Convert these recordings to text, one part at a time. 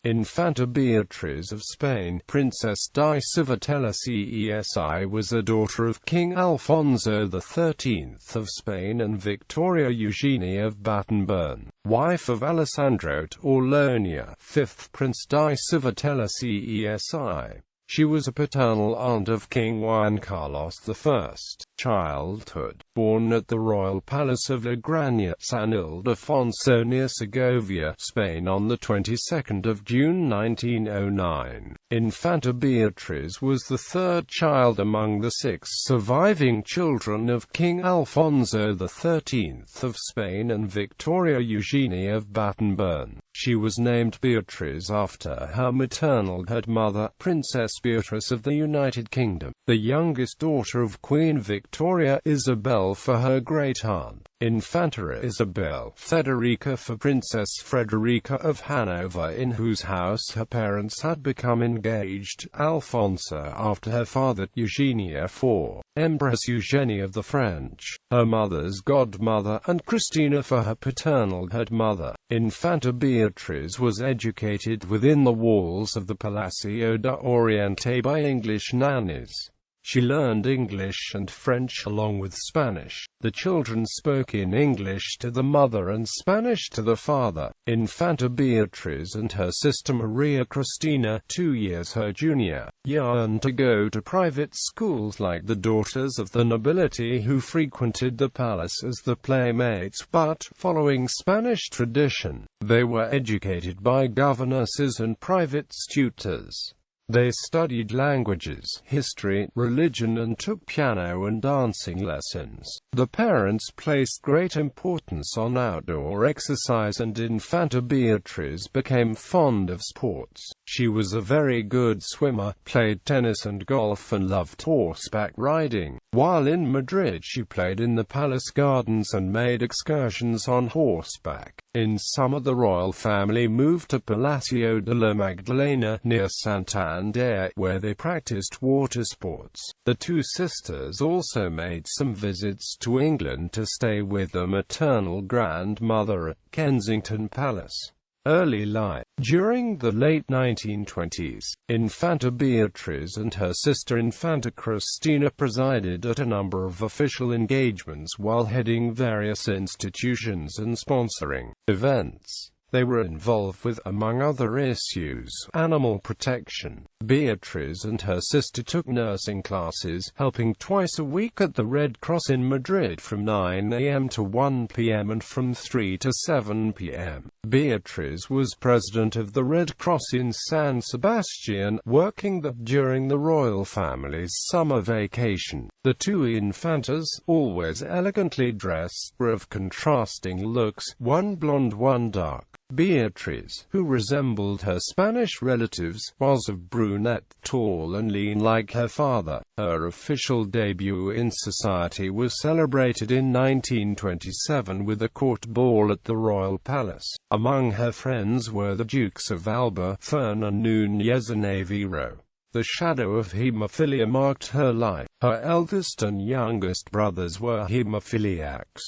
Infanta Beatriz of Spain, Princess di Civitella-Cesi was a daughter of King Alfonso XIII of Spain and Victoria Eugenie of Battenberg, wife of Alessandro Torlonia, 5th Prince di Civitella-Cesi. She was a paternal aunt of King Juan Carlos I. Childhood. Born at the royal palace of Logroño, San Ildefonso near Segovia, Spain on the 22nd of June 1909, Infanta Beatriz was the third child among the 6 surviving children of King Alfonso XIII of Spain and Victoria Eugenie of Battenberg. She was named Beatriz after her maternal godmother, Princess Beatrice of the United Kingdom, the youngest daughter of Queen Victoria Isabel for her great-aunt, Infanta Isabel Federica for Princess Frederica of Hanover, in whose house her parents had become engaged, Alfonso after her father, Eugenia for Empress Eugenie of the French, her mother's godmother, and Cristina for her paternal godmother. Infanta Beatriz was educated within the walls of the Palacio de Oriente by English nannies. She learned English and French along with Spanish. The children spoke in English to the mother and Spanish to the father. Infanta Beatriz and her sister Maria Cristina, 2 years her junior, yearned to go to private schools like the daughters of the nobility who frequented the palace as the playmates, but, following Spanish tradition, they were educated by governesses and private tutors. They studied languages, history, religion, and took piano and dancing lessons. The parents placed great importance on outdoor exercise, and Infanta Beatriz became fond of sports. She was a very good swimmer, played tennis and golf, and loved horseback riding. While in Madrid, she played in the palace gardens and made excursions on horseback. In summer, the royal family moved to Palacio de la Magdalena, near Santander, where they practiced water sports. The 2 sisters also made some visits to England to stay with the maternal grandmother at Kensington Palace. Early life. During the late 1920s, Infanta Beatriz and her sister Infanta Cristina presided at a number of official engagements while heading various institutions and sponsoring events. They were involved with, among other issues, animal protection. Beatriz and her sister took nursing classes, helping twice a week at the Red Cross in Madrid from 9 a.m. to 1 p.m. and from 3 to 7 p.m. Beatriz was president of the Red Cross in San Sebastian, working during the royal family's summer vacation. The 2 infantas, always elegantly dressed, were of contrasting looks, one blonde, one dark. Beatriz, who resembled her Spanish relatives, was of brunette, tall and lean like her father. Her official debut in society was celebrated in 1927 with a court ball at the royal palace. Among her friends were the Dukes of Alba, Fernando Núñez and Navarro. The shadow of hemophilia marked her life. Her eldest and youngest brothers were hemophiliacs.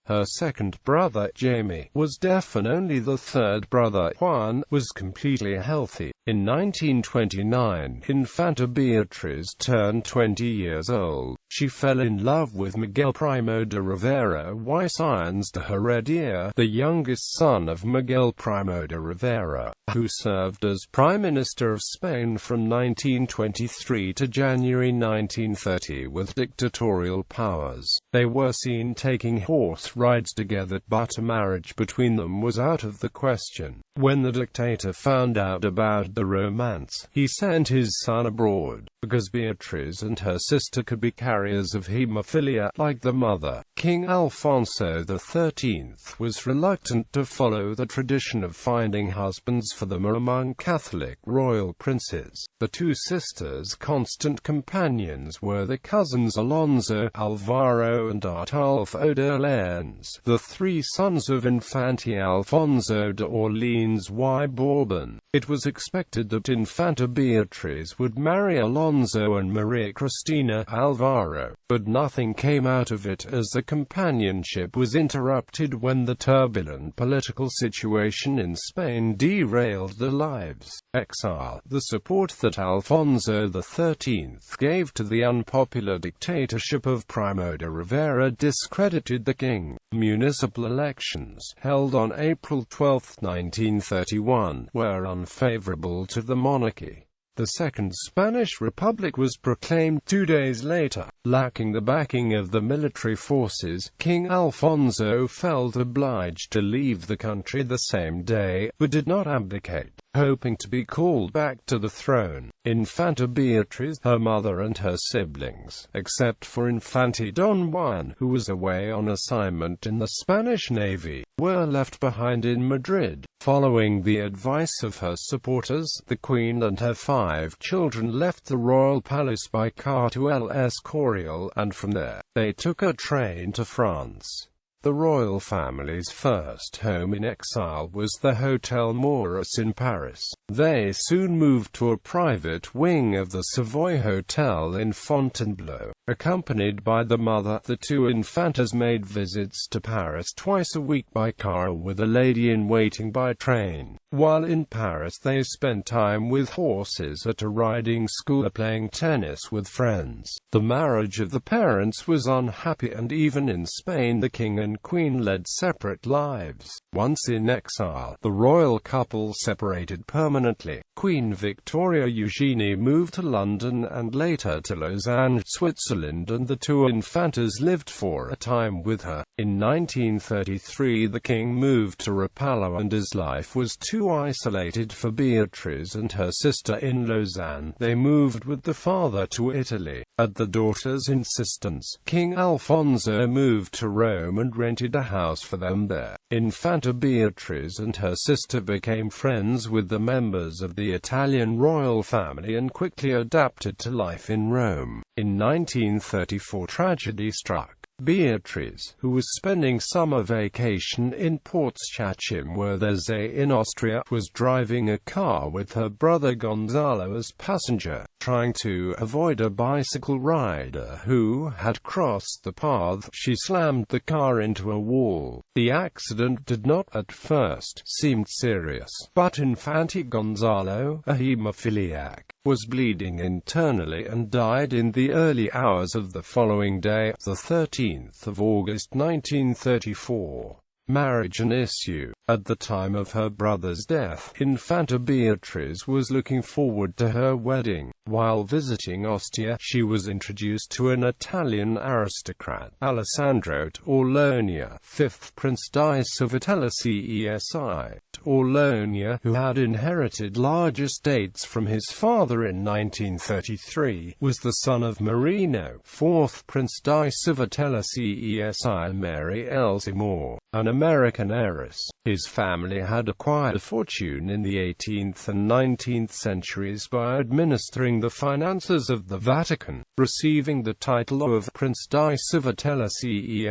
Her second brother, Jaime, was deaf, and only the third brother, Juan, was completely healthy. In 1929, Infanta Beatriz turned 20 years old. She fell in love with Miguel Primo de Rivera y Sáenz de Heredia, the youngest son of Miguel Primo de Rivera, who served as Prime Minister of Spain from 1923 to January 1930 with dictatorial powers. They were seen taking horse rides together, but a marriage between them was out of the question. When the dictator found out about the romance, he sent his son abroad, because Beatriz and her sister could be carriers of hemophilia, like the mother. King Alfonso XIII was reluctant to follow the tradition of finding husbands for them among Catholic royal princes. The 2 sisters' constant companions were the cousins Alonso, Alvaro and Artulfo de Orleans, the 3 sons of Infante Alfonso de Orleans Queens y Bourbon. It was expected that Infanta Beatriz would marry Alonso and Maria Cristina Alvaro, but nothing came out of it as the companionship was interrupted when the turbulent political situation in Spain derailed their lives. Exile. The support that Alfonso XIII gave to the unpopular dictatorship of Primo de Rivera discredited the king. Municipal elections, held on April 12, 1931, were unfavorable to the monarchy. The Second Spanish Republic was proclaimed 2 days later. Lacking the backing of the military forces, King Alfonso felt obliged to leave the country the same day, but did not abdicate, hoping to be called back to the throne. Infanta Beatriz, her mother and her siblings, except for Infante Don Juan, who was away on assignment in the Spanish Navy, were left behind in Madrid. Following the advice of her supporters, the Queen and her 5 children left the royal palace by car to El Escorial, and from there, they took a train to France. The royal family's first home in exile was the Hotel Maurus in Paris. They soon moved to a private wing of the Savoy Hotel in Fontainebleau. Accompanied by the mother, the 2 infantas made visits to Paris twice a week by car with a lady-in-waiting by train. While in Paris they spent time with horses at a riding school or playing tennis with friends. The marriage of the parents was unhappy, and even in Spain the king and queen led separate lives. Once in exile, the royal couple separated permanently. Queen Victoria Eugenie moved to London and later to Lausanne, Switzerland, and the 2 infantas lived for a time with her. In 1933 the king moved to Rapallo, and his life was too isolated for Beatriz and her sister in Lausanne. They moved with the father to Italy. At the daughter's insistence, King Alfonso moved to Rome and rented a house for them there. Infanta Beatriz and her sister became friends with the members of the Italian royal family and quickly adapted to life in Rome. In 1934 tragedy struck. Beatriz, who was spending summer vacation in Portschachim-Wörthersee in Austria, was driving a car with her brother Gonzalo as passenger, trying to avoid a bicycle rider who had crossed the path. She slammed the car into a wall. The accident did not at first seem serious, but Infante Gonzalo, a hemophiliac, was bleeding internally and died in the early hours of the following day, the 13th of August 1934. Marriage an issue. At the time of her brother's death, Infanta Beatriz was looking forward to her wedding. While visiting Ostia, she was introduced to an Italian aristocrat, Alessandro Torlonia, 5th Prince di Civitella-Cesi. Torlonia, who had inherited large estates from his father in 1933, was the son of Marino, 4th Prince di Civitella-Cesi. Mary Elsie Moore, an American heiress. His family had acquired a fortune in the 18th and 19th centuries by administering the finances of the Vatican, receiving the title of Prince di Civitella-Cesi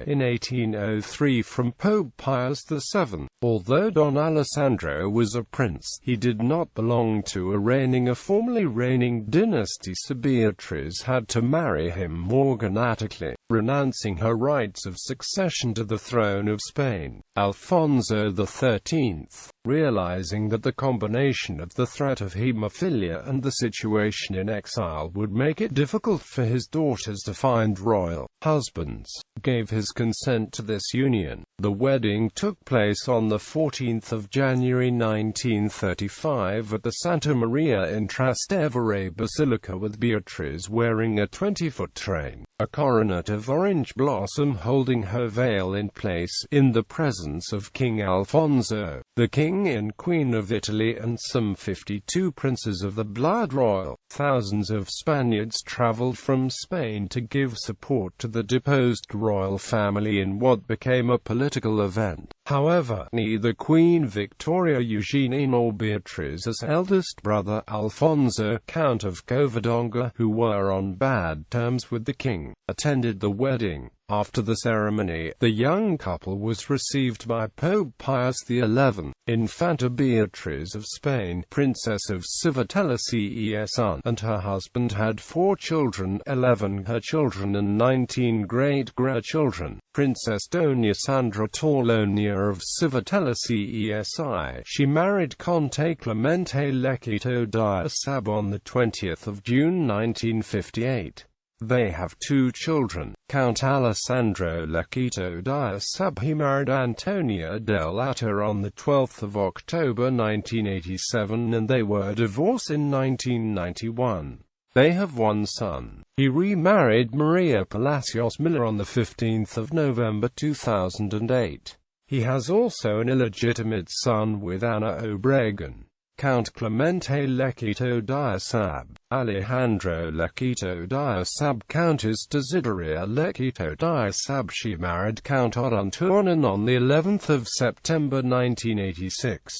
in 1803 from Pope Pius VII. Although Don Alessandro was a prince, he did not belong to a formally reigning dynasty, so Beatriz had to marry him morganatically, renouncing her rights of succession to the throne of Spain. Alfonso XIII, realizing that the combination of the threat of hemophilia and the situation in exile would make it difficult for his daughters to find royal husbands, gave his consent to this union. The wedding took place on the 14th of January 1935 at the Santa Maria in Trastevere Basilica, with Beatriz wearing a 20-foot train, a coronet of orange blossom holding her veil in place, in the presence of King Alfonso, the King and Queen of Italy, and some 52 princes of the blood royal. Thousands of Spaniards traveled from Spain to give support to the deposed royal family in what became a political event. However, neither Queen Victoria Eugenie nor Beatriz's eldest brother Alfonso, Count of Covadonga, who were on bad terms with the king, attended the wedding. After the ceremony, the young couple was received by Pope Pius XI. Infanta Beatriz of Spain, Princess of Civitella-Cesi, and her husband had 4 children, 11 her children and 19 great-grandchildren. Princess Doña Sandra Torlonia of Civitella-Cesi. She married Conte Clemente Lequito-Diasab on 20 June 1958. They have 2 children, Count Alessandro Lequito-Diasab. He married Antonia del Latter on 12 October 1987 and they were divorced in 1991. They have 1 son. He remarried Maria Palacios Miller on 15 November 2008. He has also an illegitimate son with Ana Obregon. Count Clemente Lequito-Diasab, Alejandro Lequito-Diasab. Countess Desideria Lequito-Diasab. She married Count Odon Turnan on the 11th of September 1986.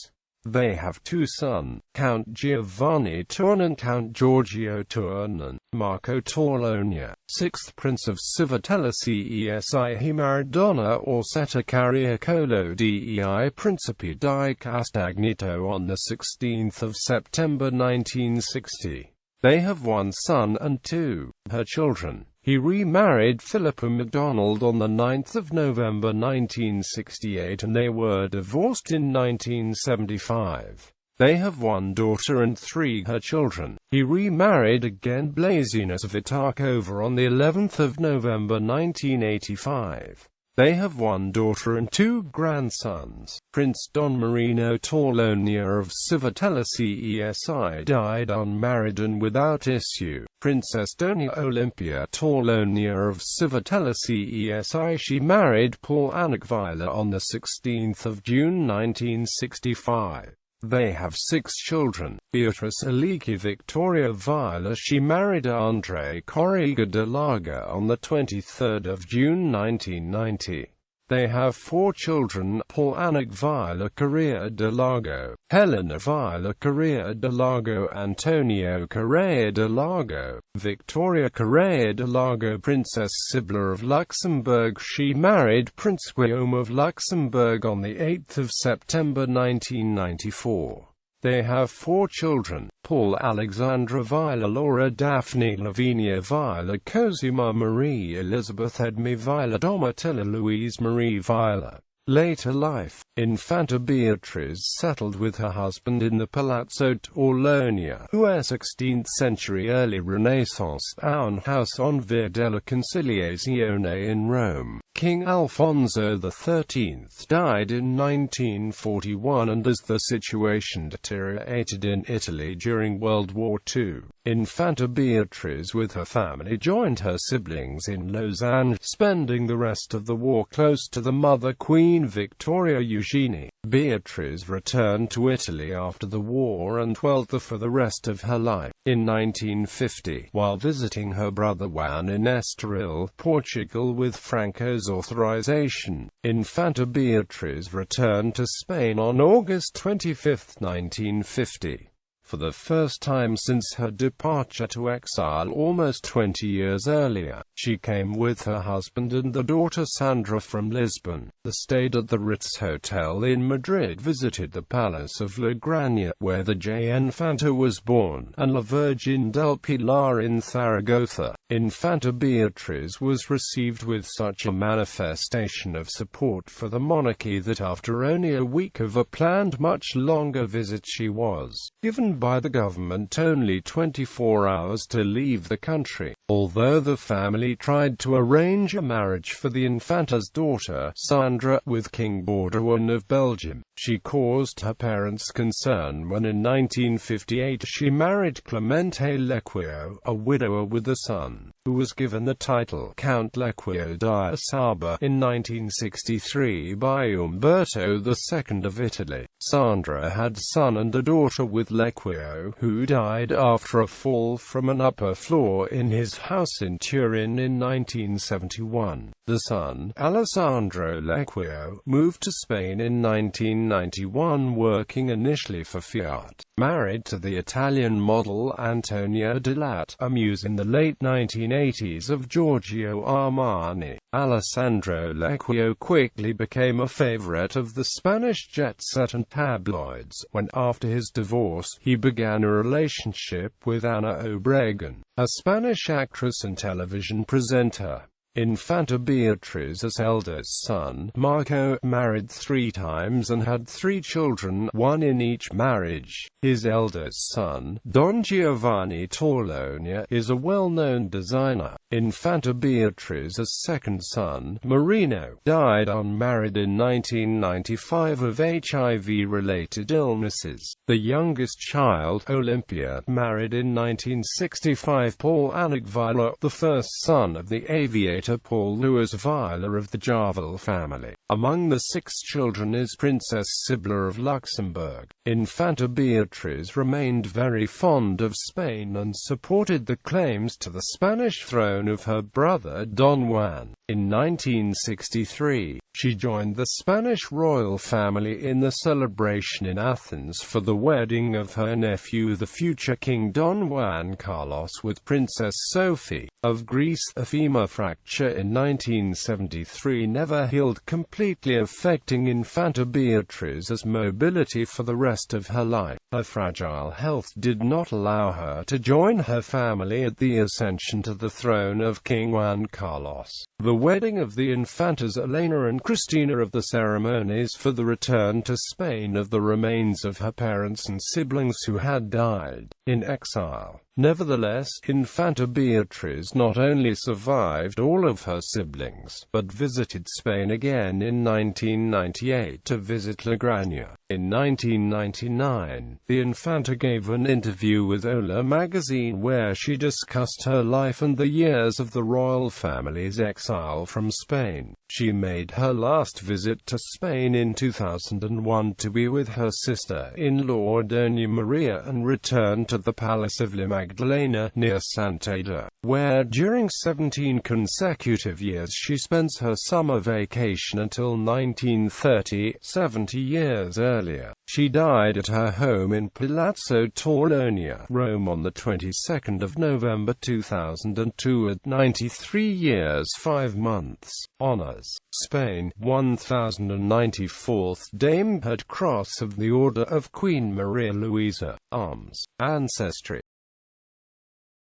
They have 2 sons, Count Giovanni Turnan, Count Giorgio Turnan. Marco Torlonia, 6th Prince of Civitella-Cesi. He married Donna Orsetta Carriacolo dei Principi di Castagnito on 16 September 1960. They have 1 son and 2 her children. He remarried Philippa MacDonald on 9 November 1968 and they were divorced in 1975. They have 1 daughter and 3 her children. He remarried again Blazina Svitakova on the 11th of November 1985. They have 1 daughter and 2 grandsons. Prince Don Marino Torlonia of Civitella-Cesi died unmarried and without issue. Princess Doña Olympia Torlonia of Civitella-Cesi. She married Paul Anakvila on 16 June 1965. They have 6 children. Beatrice Aliki Victoria Vila. She married Andre Corriga de Laga on 23 June 1990. They have 4 children, Paul Anak Vila Correa de Lago, Helena Vila Correa de Lago, Antonio Correa de Lago, Victoria Correa de Lago. Princess Sibla of Luxembourg. She married Prince Guillaume of Luxembourg on 8 September 1994. They have 4 children, Paul Alexandra Vila, Laura Daphne Lavinia Vila, Cosima Marie Elizabeth Edme Vila, Domitilla Louise Marie Vila. Later life. Infanta Beatriz settled with her husband in the Palazzo Torlonia, a 16th century early Renaissance townhouse on Via della Conciliazione in Rome. King Alfonso XIII died in 1941 and as the situation deteriorated in Italy during World War II, Infanta Beatriz with her family joined her siblings in Lausanne, spending the rest of the war close to the mother Queen Victoria Eugenie. Beatriz returned to Italy after the war and dwelt there for the rest of her life. In 1950, while visiting her brother Juan in Estoril, Portugal with Franco's authorization, Infanta Beatriz returned to Spain on August 25, 1950. For the first time since her departure to exile almost 20 years earlier, she came with her husband and the daughter Sandra from Lisbon. They stayed at the Ritz Hotel in Madrid, visited the Palace of La Granja, where the Infanta was born, and La Virgen del Pilar in Zaragoza. Infanta Beatriz was received with such a manifestation of support for the monarchy that after only a week of a planned much longer visit she was given by the government only 24 hours to leave the country. Although the family tried to arrange a marriage for the Infanta's daughter, Sandra, with King Baudouin of Belgium, she caused her parents concern when in 1958 she married Clemente Lequio, a widower with a son, who was given the title Count Lequio-Diasab in 1963 by Umberto II of Italy. Alessandro had a son and a daughter with Lecquio, who died after a fall from an upper floor in his house in Turin in 1971. The son, Alessandro Lecquio, moved to Spain in 1991, working initially for Fiat. Married to the Italian model Antonia Delatte, a muse in the late 1980s of Giorgio Armani, Alessandro Lecquio quickly became a favorite of the Spanish jet-set and tabloids, when after his divorce, he began a relationship with Ana Obregon, a Spanish actress and television presenter. Infanta Beatriz's eldest son, Marco, married 3 times and had 3 children, 1 in each marriage. His eldest son, Don Giovanni Torlonia, is a well-known designer. Infanta Beatriz's second son, Marino, died unmarried in 1995 of HIV-related illnesses. The youngest child, Olympia, married in 1965 Paul Annick, the first son of the aviator Paul Louis Viola of the Jarvel family. Among the 6 children is Princess Sibla of Luxembourg. Infanta Beatriz remained very fond of Spain and supported the claims to the Spanish throne of her brother Don Juan. In 1963, she joined the Spanish royal family in the celebration in Athens for the wedding of her nephew the future King Don Juan Carlos with Princess Sophie of Greece. A femur fracture in 1973 never healed completely, affecting Infanta Beatriz's mobility for the rest of her life. Her fragile health did not allow her to join her family at the ascension to the throne of King Juan Carlos. The wedding of the Infantas Elena and Cristina of the ceremonies for the return to Spain of the remains of her parents and siblings who had died in exile. Nevertheless, Infanta Beatriz not only survived all of her siblings, but visited Spain again in 1998 to visit La Granja. In 1999, the Infanta gave an interview with Hola magazine where she discussed her life and the years of the royal family's exile from Spain. She made her last visit to Spain in 2001 to be with her sister-in-law Doña Maria and returned to the Palace of La Magdalena, near Santander, where during 17 consecutive years she spends her summer vacation until 1930, 70 years earlier. She died at her home in Palazzo Torlonia, Rome on the 22nd of November 2002 at 93 years 5 months. Honors: Spain, 1094th Dame, Head Cross of the Order of Queen Maria Luisa. Arms: Ancestry.